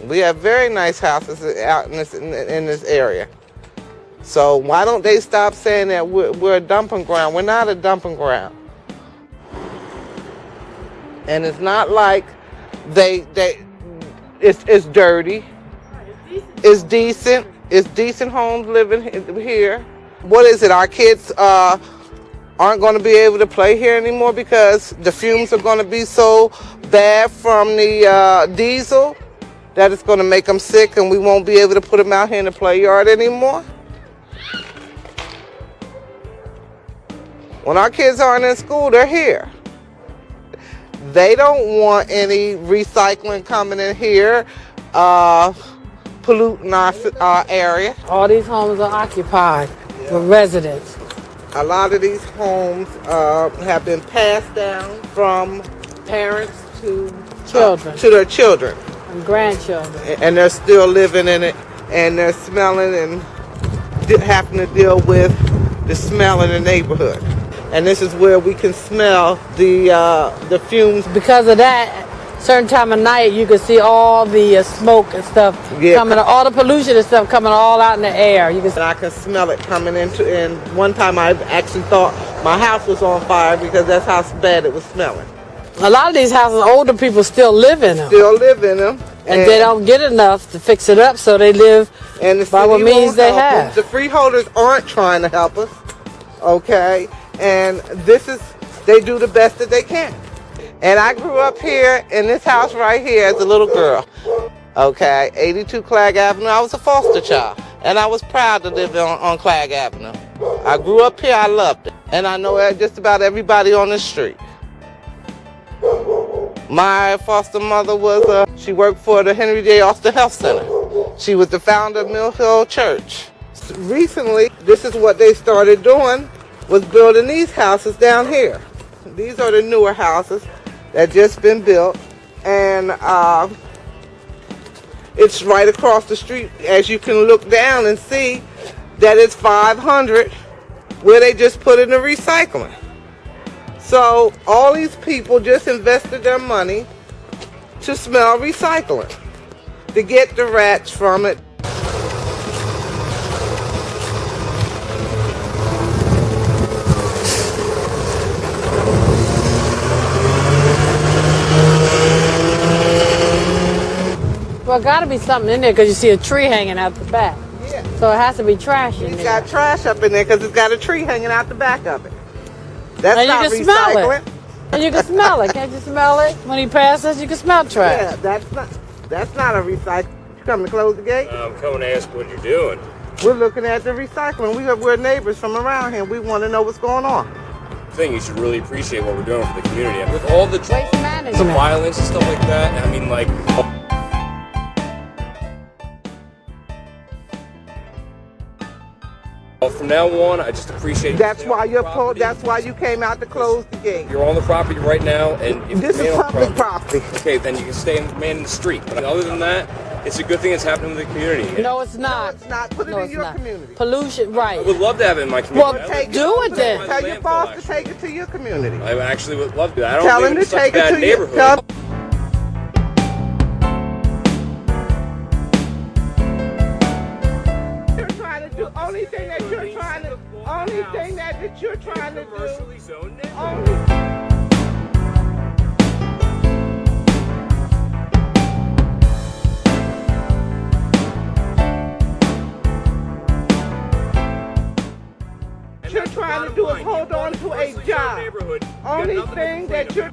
We have very nice houses out in this area. So why don't they stop saying that we're a dumping ground? We're not a dumping ground. And it's not like it's dirty. It's decent. It's decent homes living here. What is it? Our kids aren't going to be able to play here anymore because the fumes are going to be so bad from the diesel that it's going to make them sick, and we won't be able to put them out here in the play yard anymore. When our kids aren't in school, they're here. They don't want any recycling coming in here, polluting our area. All these homes are occupied with residents. A lot of these homes have been passed down from parents to Children. To their children. And grandchildren. And they're still living in it, and they're smelling and having to deal with the smell in the neighborhood. And this is where we can smell the fumes. Because of that, certain time of night, you can see all the smoke and stuff coming, all the pollution and stuff coming all out in the air. You can. And I can smell it coming into. And one time, I actually thought my house was on fire because that's how bad it was smelling. A lot of these houses, older people still live in them. Still live in them. And they don't get enough to fix it up, so they live by what means they have. The freeholders aren't trying to help us, okay? And they do the best that they can. And I grew up here in this house right here as a little girl, okay? 82 Clegg Avenue. I was a foster child, and I was proud to live on Clegg Avenue. I grew up here, I loved it. And I know just about everybody on the street. My foster mother she worked for the Henry J. Austin Health Center. She was the founder of Mill Hill Church. Recently, this is what they started doing, was building these houses down here. These are the newer houses that just been built, and it's right across the street. As you can look down and see that it's 500 where they just put in the recycling. So all these people just invested their money to smell recycling, to get the rats from it. Well, it got to be something in there because you see a tree hanging out the back. Yeah. So it has to be trash in there. It's got trash up in there because it's got a tree hanging out the back of it. That's and not you can recycling. Smell it. And you can smell it. Can't you smell it? When he passes, you can smell trash. Yeah, that's not a recycle. You coming to close the gate? I'm coming to ask what you're doing. We're looking at the recycling. We're neighbors from around here. We want to know what's going on. I think you should really appreciate what we're doing for the community. With all the waste management, some violence and stuff like that, I mean, like. Well, from now on, I just appreciate. That's why that's why you came out to close the gate. You're on the property right now, and if this is public property. Okay, then you can stay and man in the street. But other than that, it's a good thing that's happening in the community. No, it's not. No, it's not. Put it in your community. Pollution, right? I would love to have it in my community. Well, do it then. Tell your boss to take it to your community. I actually would love to. I don't Tell live him in to such take a bad it to neighborhood. your. Only thing that you're trying to do. You're trying to do is hold on to a job. Only thing that you're